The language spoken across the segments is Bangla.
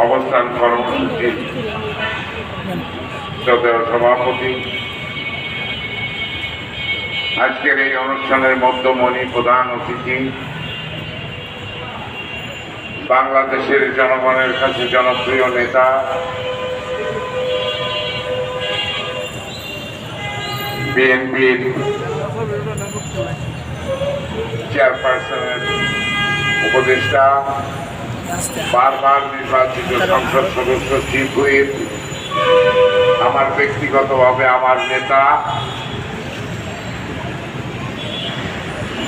অবস্থান কর্মসূচির সভাপতি, আজকের এই অনুষ্ঠানের মধ্যমণি প্রধান অতিথি, বাংলাদেশের জনগণের কাছে জনপ্রিয় নেতা, বিএনপির চেয়ারপারসনের উপদেষ্টা, বারবার নির্বাচিত সংসদ সদস্য, চিফ হুইপ, আমার ব্যক্তিগতভাবে আমার নেতা,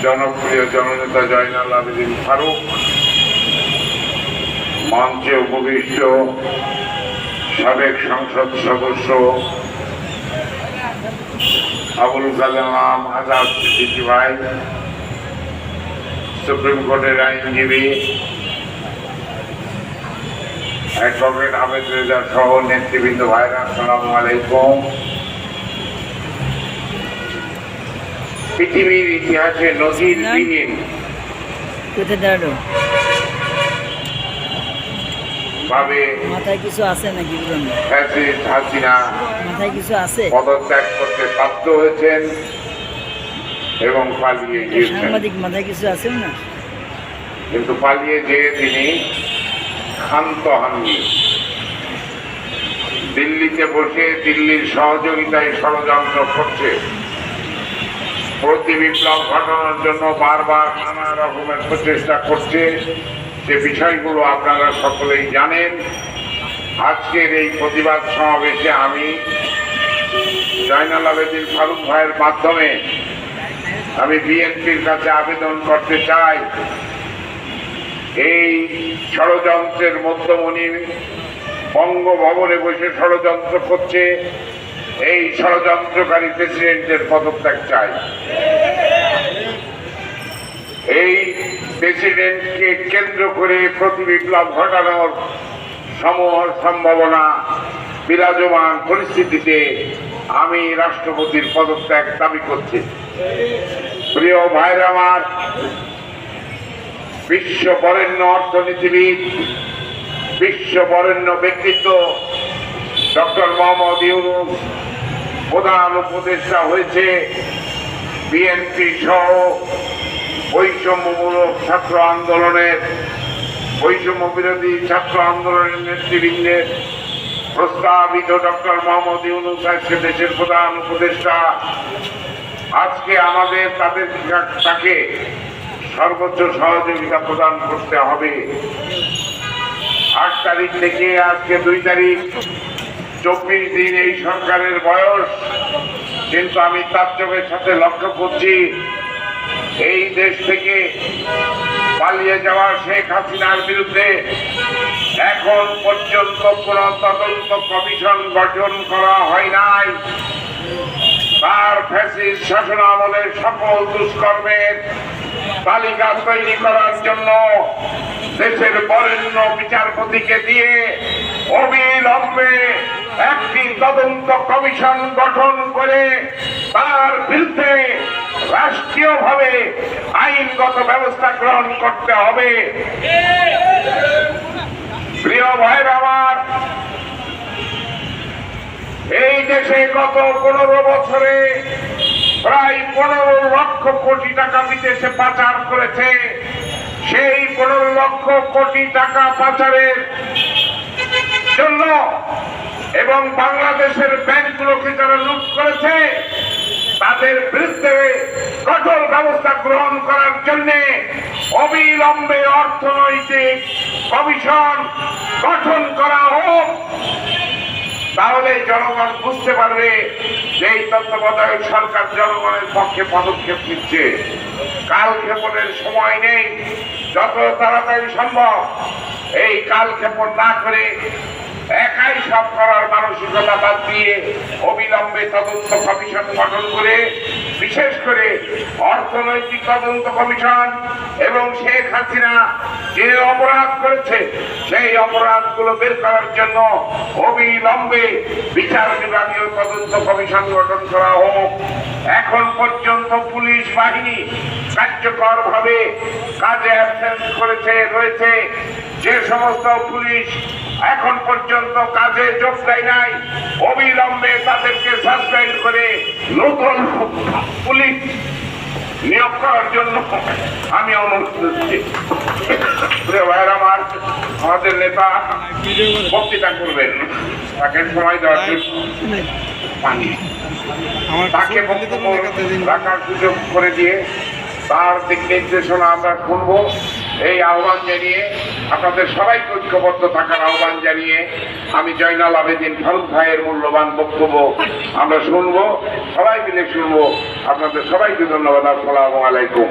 জনপ্রিয় জননেতা জয়নাল আবেদিন ফারুক, মঞ্চে উপবিষ্ট সাবেক সংসদ সদস্য আবুল কালাম আজাদ সিদ্দিকী ভাই, সুপ্রিম কোর্টের আইনজীবী অ্যাডভোকেট আবেদ রেজা সহ নেতৃবৃন্দ ভাইরা, আসসালামু আলাইকুম। পৃথিবীর ইতিহাসে নজিরবিহীন ভাবে মাথায় কিছু আছে নাকি ফ্যাসিস্ট হাসিনা মাথায় কিছু আছে, পদত্যাগ করতে বাধ্য হয়েছেন এবং পালিয়ে গিয়েছেন। সাংবাদিক মাথায় কিছু আছে না, কিন্তু পালিয়ে যেয়ে তিনি ক্ষান্ত হননি। দিল্লিতে বসে দিল্লির সহযোগিতায় ষড়যন্ত্র করছে, প্রতি বিপ্লব ঘটানোর জন্য বারবার নানা রকমের প্রচেষ্টা করছে। যে বিষয়গুলো আপনারা সকলেই জানেন। আজকের এই প্রতিবাদ সমাবেশে আমি জয়নাল আবেদিন ফারুক ভাইয়ের মাধ্যমে আমি বিএনপির কাছে আবেদন করতে চাই, এই ষড়যন্ত্রের মধ্যমণি বঙ্গভবনে বসে ষড়যন্ত্র করছে, এই ষড়যন্ত্রকারী প্রেসিডেন্টের পদত্যাগ চাই। এই প্রেসিডেন্টকে কেন্দ্র করে প্রতি বিপ্লব ঘটানোর সমূহ সম্ভাবনা বিরাজমান পরিস্থিতিতে আমি রাষ্ট্রপতির পদত্যাগ দাবি করছি। প্রিয় ভাইরা আমার, বিশ্ব বরেণ্য অর্থনীতিবিদ, বিশ্ব বরেণ্য ব্যক্তিত্ব ডক্টর মোহাম্মদ ইউনূস প্রধান উপদেষ্টা হয়েছে বিএনপি সহ বৈষম্যমূলক ছাত্র আন্দোলনের, বৈষম্য বিরোধী ছাত্র আন্দোলনের নেতৃবৃন্দের প্রস্তাবিত ডক্টর মোহাম্মদ ইউনূস আজকে দেশের প্রধান উপদেষ্টা। আজকে আমাদের তাকে সর্বোচ্চ সহযোগিতা প্রদান করতে হবে। 8 তারিখ থেকে আজকে 2 তারিখ, 24 দিন এই সরকারের বয়স, কিন্তু আমি তাজ্জবের সাথে লক্ষ্য করছি এই দেশ থেকে পালিয়ে যাওয়া শেখ হাসিনার বিরুদ্ধে এখন পর্যন্ত কোন তদন্ত কমিশন গঠন করা হয় নাই। তার ফ্যাসিস্ট শাসনামলের সকল দুষ্কর্মের তালিকা তৈরি করার জন্য দেশের বরেণ্য বিচারপতিকে দিয়ে অবিলম্বে একটি তদন্ত কমিশন গঠন করে তার বিরুদ্ধে রাষ্ট্রীয়ভাবে আইনগত ব্যবস্থা গ্রহণ করতে হবে। প্রিয় ভাইরা আমার, এই দেশে গত 15 বছরে প্রায় 15 লক্ষ কোটি টাকা বিদেশে পাচার করেছে। সেই 15 লক্ষ কোটি টাকা পাচারের জন্য এবং বাংলাদেশের ব্যাংকগুলোকে যারা লুট করেছে তাদের বিরুদ্ধে কঠোর ব্যবস্থা গ্রহণ করার জন্য অবিলম্বে অর্থনৈতিক কমিশন গঠন করা হোক। তাহলে জনগণ বুঝতে পারবে যে এই তত্ত্বাবধায়ক সরকার জনগণের পক্ষে পদক্ষেপ নিচ্ছে। কালক্ষেপণের সময় নেই, যত তাড়াতাড়ি সম্ভব এই কালক্ষেপণ না করে একাই সব করার মানসিকতা বাদ দিয়ে অবিলম্বে তদন্ত কমিশন গঠন করে, বিশেষ করে অর্থনৈতিক তদন্ত কমিশন এবং শেখ হাসিনা যে অপরাধ করেছে সেই অপরাধগুলো বের করার জন্য অবিলম্বে বিচার বিভাগীয় তদন্ত কমিশন গঠন করা হোক। এখন পর্যন্ত পুলিশ বাহিনী কার্যকরভাবে কাজে অ্যাবসেন্স রয়েছে। যে সমস্ত পুলিশ এখন পর্যন্ত কাজে যোগ দেয় নাই, অবিলম্বে তাদেরকে সাসপেন্ড করে নতুন পুলিশ নিয়োগ করার জন্য আমি অনুরোধ করছি। প্রিয় ভাইয়েরা আমার, আমাদের নেতা বক্তৃতা করবেন, তাকে সময় দেওয়ার জন্য পানি তাকে বক্তব্য রাখার সুযোগ করে দিয়ে তার দিক নির্দেশনা আমরা শুনবো। এই আহ্বান জানিয়ে আপনাদের সবাইকে ঐক্যবদ্ধ থাকার আহ্বান জানিয়ে আমি জয়নাল আবেদিন ফারুক ভাইয়ের মূল্যবান বক্তব্য আমরা শুনবো, সবাই মিলে শুনবো। আপনাদের সবাইকে ধন্যবাদ। আসসালামু আলাইকুম।